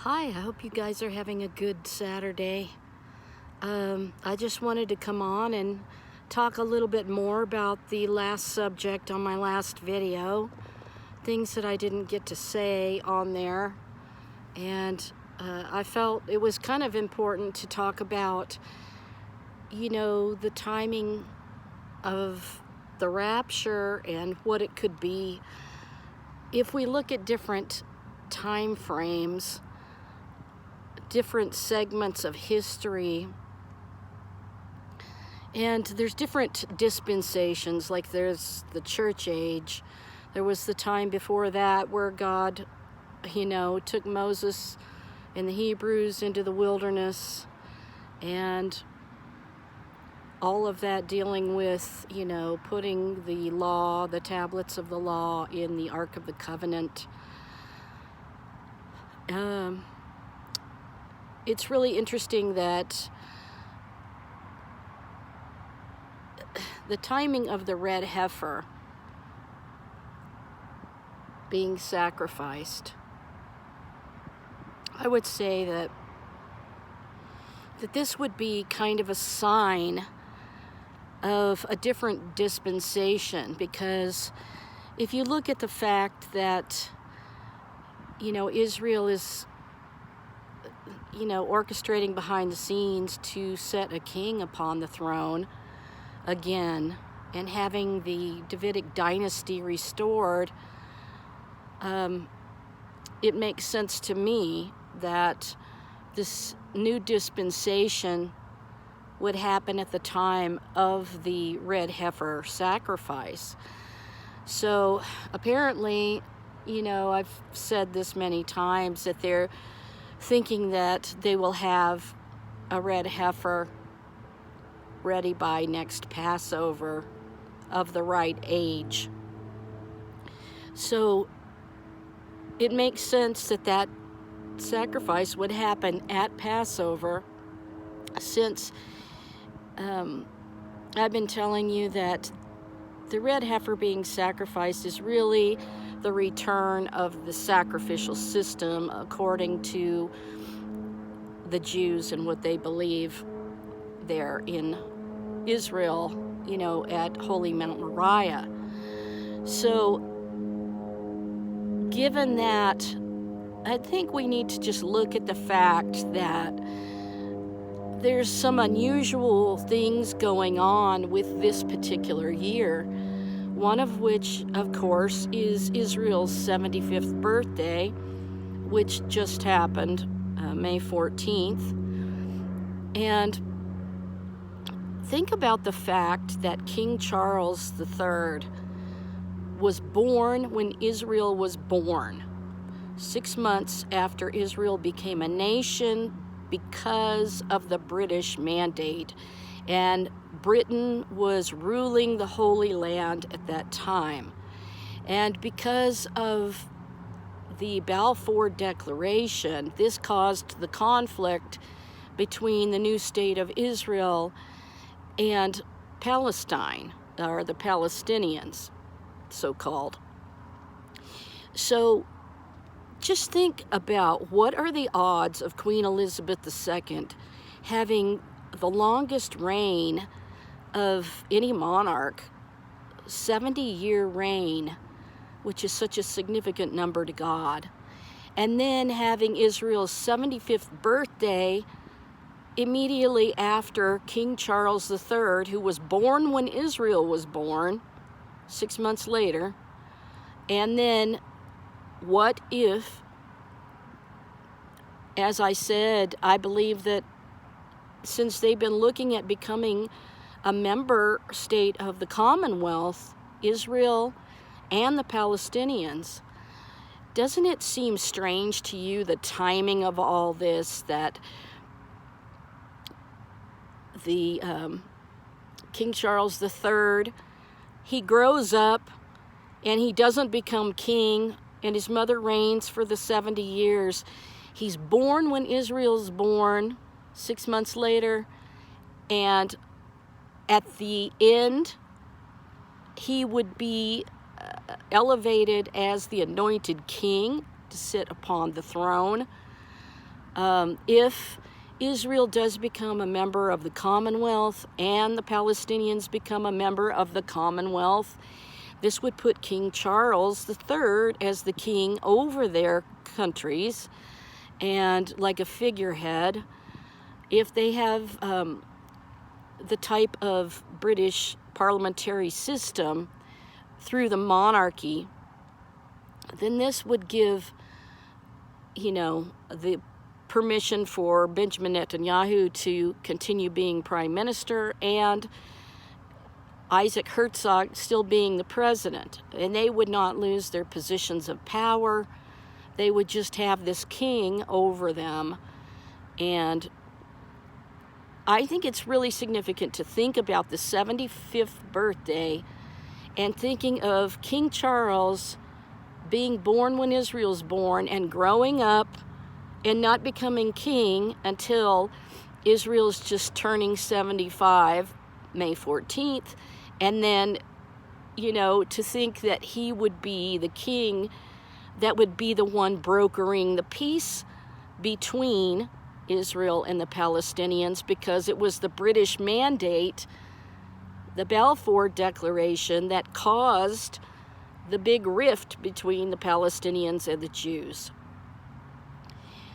Hi, I hope you guys are having a good Saturday. I just wanted to come on and talk a little bit more about the last subject on my last video. Things that I didn't get to say on there. And I felt it was kind of important to talk about, the timing of the rapture and what it could be. If we look at different time frames, different segments of history, and there's different dispensations, like there's the church age. There was the time before that where God, took Moses and the Hebrews into the wilderness, and all of that dealing with, putting the law, the tablets of the law in the Ark of the Covenant. It's really interesting that the timing of the red heifer being sacrificed, I would say that this would be kind of a sign of a different dispensation, because if you look at the fact that, Israel is orchestrating behind the scenes to set a king upon the throne again and having the Davidic dynasty restored, it makes sense to me that this new dispensation would happen at the time of the red heifer sacrifice. So apparently, I've said this many times, that they're thinking that they will have a red heifer ready by next Passover of the right age. So it makes sense that sacrifice would happen at Passover, since I've been telling you that the red heifer being sacrificed is really the return of the sacrificial system according to the Jews and what they believe there in Israel, at Holy Mount Moriah. So given that, I think we need to just look at the fact that there's some unusual things going on with this particular year. One of which, of course, is Israel's 75th birthday, which just happened May 14th. And think about the fact that King Charles III was born when Israel was born, 6 months after Israel became a nation because of the British Mandate. And Britain was ruling the Holy Land at that time. And because of the Balfour Declaration, this caused the conflict between the new state of Israel and Palestine, or the Palestinians, so-called. So just think about, what are the odds of Queen Elizabeth II having the longest reign of any monarch, 70-year reign, which is such a significant number to God, and then having Israel's 75th birthday immediately after King Charles III, who was born when Israel was born, 6 months later. And then what if, as I said, I believe that since they've been looking at becoming a member state of the Commonwealth, Israel and the Palestinians, doesn't it seem strange to you, the timing of all this, that the King Charles III, he grows up and he doesn't become king, and his mother reigns for the 70 years. He's born when Israel's born, 6 months later, and at the end, he would be elevated as the anointed king to sit upon the throne. If Israel does become a member of the Commonwealth and the Palestinians become a member of the Commonwealth, this would put King Charles III as the king over their countries and like a figurehead. If they have the type of British parliamentary system through the monarchy, then this would give, the permission for Benjamin Netanyahu to continue being prime minister and Isaac Herzog still being the president. And they would not lose their positions of power. They would just have this king over them. And I think it's really significant to think about the 75th birthday and thinking of King Charles being born when Israel's born and growing up and not becoming king until Israel's just turning 75, May 14th. And then, to think that he would be the king that would be the one brokering the peace between Israel and the Palestinians, because it was the British mandate, the Balfour Declaration, that caused the big rift between the Palestinians and the Jews.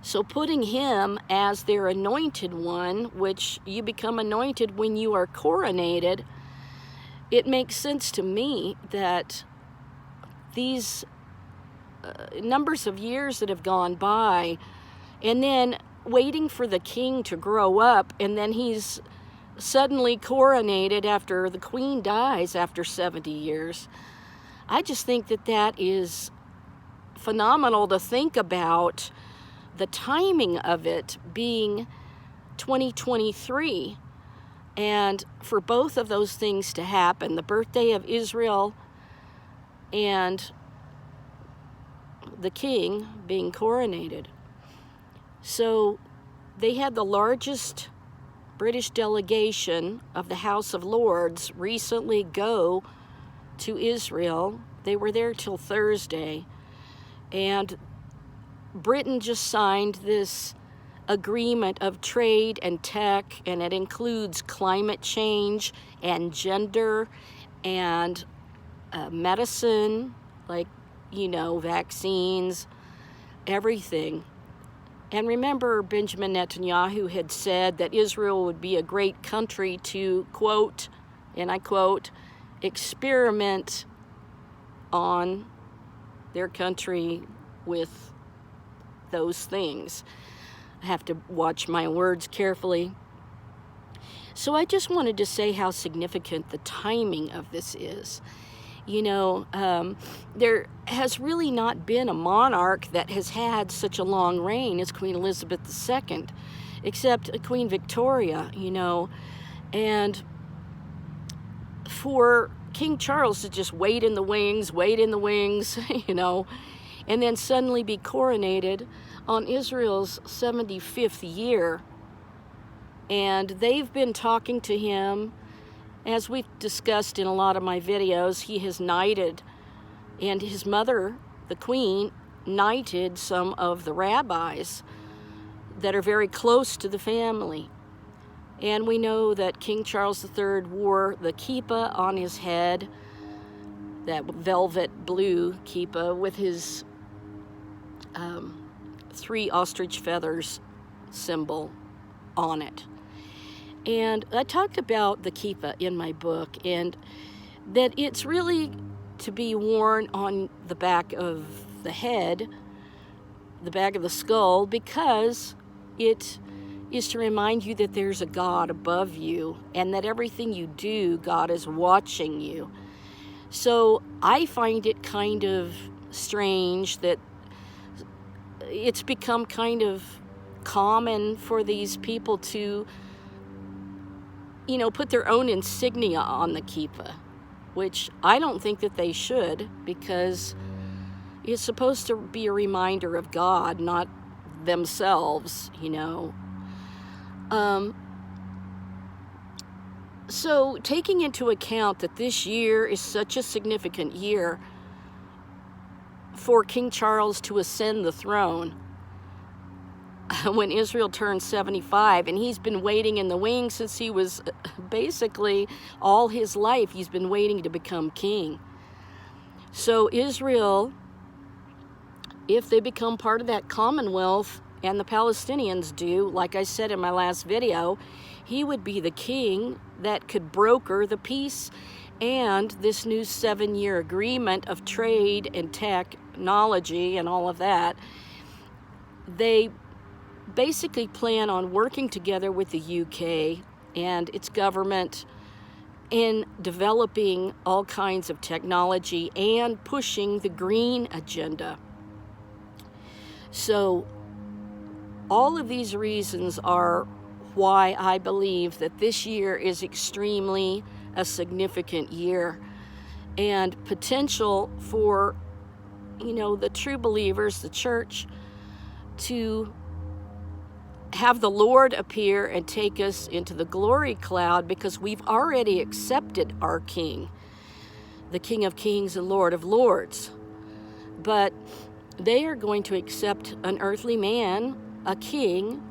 So putting him as their anointed one, which you become anointed when you are coronated, it makes sense to me that these numbers of years that have gone by, and then waiting for the king to grow up, and then he's suddenly coronated after the queen dies after 70 years. I just think that is phenomenal to think about, the timing of it being 2023. And for both of those things to happen, the birthday of Israel and the king being coronated. So they had the largest British delegation of the House of Lords recently go to Israel. They were there till Thursday. And Britain just signed this agreement of trade and tech, and it includes climate change and gender and medicine, like, vaccines, everything. And remember, Benjamin Netanyahu had said that Israel would be a great country to, quote, and I quote, experiment on their country with those things. I have to watch my words carefully. So I just wanted to say how significant the timing of this is. There has really not been a monarch that has had such a long reign as Queen Elizabeth II, except Queen Victoria, and for King Charles to just wait in the wings, and then suddenly be coronated on Israel's 75th year. And they've been talking to him, as we've discussed in a lot of my videos. He has knighted, and his mother, the queen, knighted some of the rabbis that are very close to the family. And we know that King Charles III wore the kippah on his head, that velvet blue kippah with his 3 ostrich feathers symbol on it. And I talked about the kippah in my book, and that it's really to be worn on the back of the head, the back of the skull, because it is to remind you that there's a God above you, and that everything you do, God is watching you. So I find it kind of strange that it's become kind of common for these people to, put their own insignia on the kippah, which I don't think that they should, because it's supposed to be a reminder of God, not themselves, So taking into account that this year is such a significant year for King Charles to ascend the throne, when Israel turned 75, and he's been waiting in the wings since he was basically all his life. He's been waiting to become king. So Israel, if they become part of that commonwealth, and the Palestinians do, like I said in my last video, he would be the king that could broker the peace and this new 7-year agreement of trade and technology and all of that. They basically plan on working together with the UK and its government in developing all kinds of technology and pushing the green agenda. So all of these reasons are why I believe that this year is extremely a significant year, and potential for, the true believers, the church, to have the Lord appear and take us into the glory cloud, because we've already accepted our King, the King of Kings and Lord of Lords. But they are going to accept an earthly man, a king,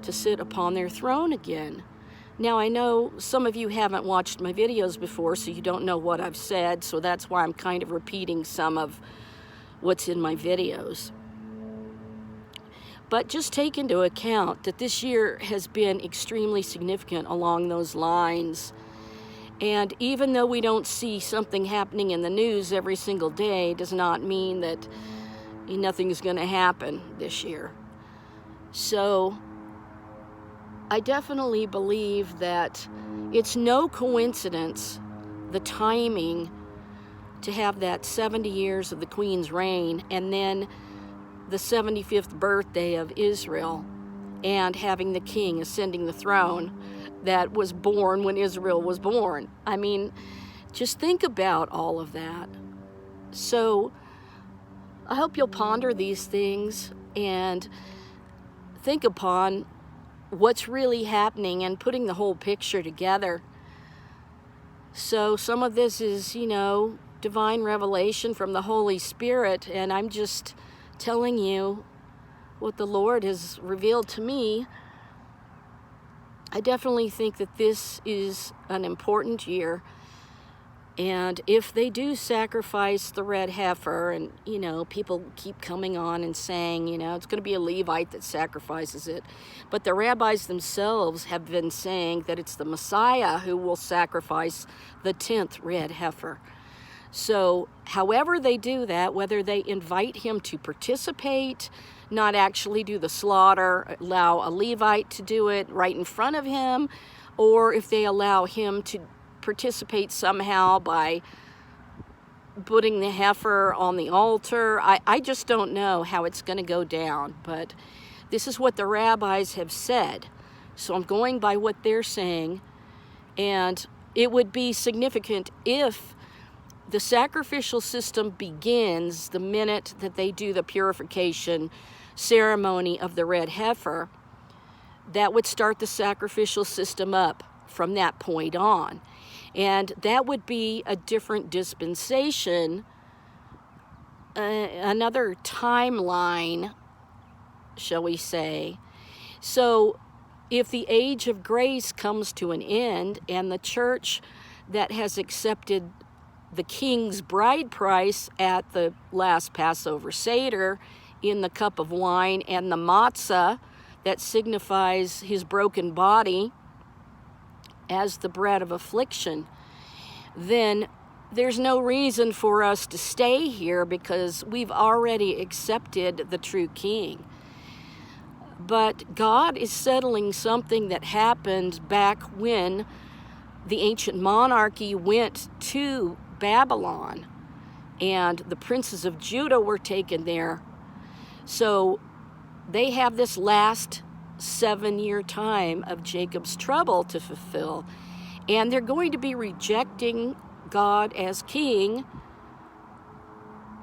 to sit upon their throne again. Now, I know some of you haven't watched my videos before, so you don't know what I've said, so that's why I'm kind of repeating some of what's in my videos. But just take into account that this year has been extremely significant along those lines. And even though we don't see something happening in the news every single day, does not mean that nothing's going to happen this year. So I definitely believe that it's no coincidence, the timing, to have that 70 years of the Queen's reign and then the 75th birthday of Israel, and having the king ascending the throne that was born when Israel was born. I mean, just think about all of that. So I hope you'll ponder these things and think upon what's really happening and putting the whole picture together. So some of this is, divine revelation from the Holy Spirit, and I'm just telling you what the Lord has revealed to me. I definitely think that this is an important year. And if they do sacrifice the red heifer, and, people keep coming on and saying, it's going to be a Levite that sacrifices it. But the rabbis themselves have been saying that it's the Messiah who will sacrifice the 10th red heifer. So however they do that, whether they invite him to participate, not actually do the slaughter, allow a Levite to do it right in front of him, or if they allow him to participate somehow by putting the heifer on the altar. I just don't know how it's going to go down, but this is what the rabbis have said. So I'm going by what they're saying, and it would be significant if the sacrificial system begins the minute that they do the purification ceremony of the red heifer. That would start the sacrificial system up from that point on. And that would be a different dispensation, another timeline, shall we say. So if the age of grace comes to an end and the church that has accepted the king's bride price at the last Passover Seder in the cup of wine and the matzah that signifies his broken body as the bread of affliction, then there's no reason for us to stay here, because we've already accepted the true king. But God is settling something that happened back when the ancient monarchy went to Babylon and the princes of Judah were taken there. So they have this last 7-year time of Jacob's trouble to fulfill, and they're going to be rejecting God as king,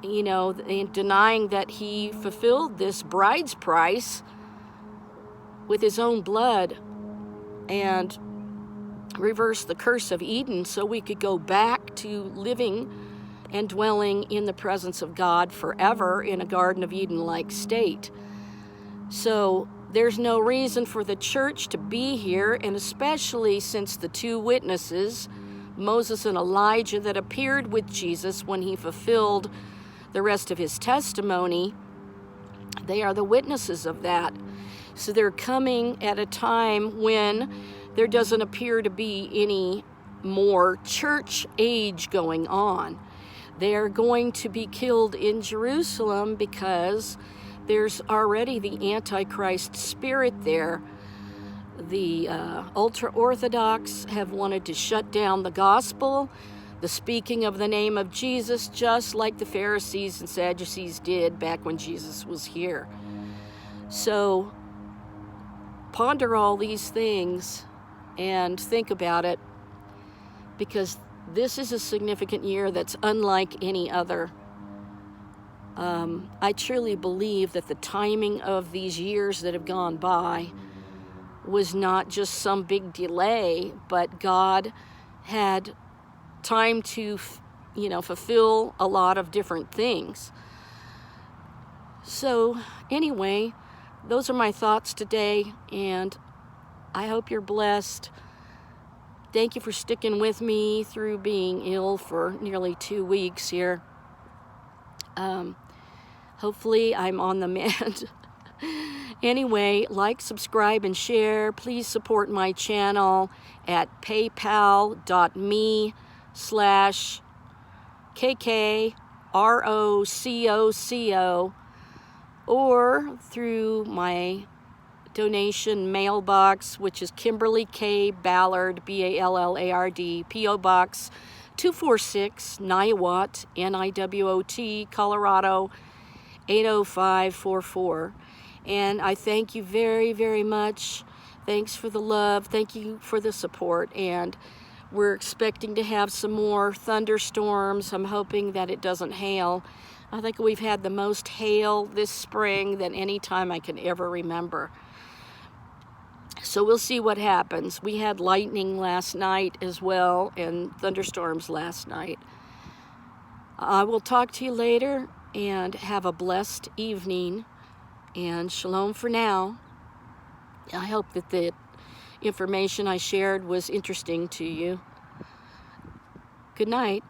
and denying that he fulfilled this bride's price with his own blood and reverse the curse of Eden so we could go back to living and dwelling in the presence of God forever in a Garden of Eden-like state. So There's no reason for the church to be here, and especially since the two witnesses, Moses and Elijah, that appeared with Jesus when he fulfilled the rest of his testimony, they are the witnesses of that. So they're coming at a time when there doesn't appear to be any more church age going on. They are going to be killed in Jerusalem because there's already the Antichrist spirit there. The ultra-Orthodox have wanted to shut down the gospel, the speaking of the name of Jesus, just like the Pharisees and Sadducees did back when Jesus was here. So ponder all these things and think about it, because this is a significant year that's unlike any other. I truly believe that the timing of these years that have gone by was not just some big delay, but God had time to, fulfill a lot of different things. So anyway, those are my thoughts today, and I hope you're blessed. Thank you for sticking with me through being ill for nearly 2 weeks here. Hopefully I'm on the mend. Anyway, like, subscribe, and share. Please support my channel at paypal.me/KKROCOCO or through my donation mailbox, which is Kimberly K. Ballard, Ballard, P.O. Box 246, Niwot, Niwot, Colorado 80544. And I thank you very, very much. Thanks for the love. Thank you for the support. And we're expecting to have some more thunderstorms. I'm hoping that it doesn't hail. I think we've had the most hail this spring than any time I can ever remember. So we'll see what happens. We had lightning last night as well, and thunderstorms last night. I will talk to you later, and have a blessed evening, and shalom for now. I hope that the information I shared was interesting to you. Good night.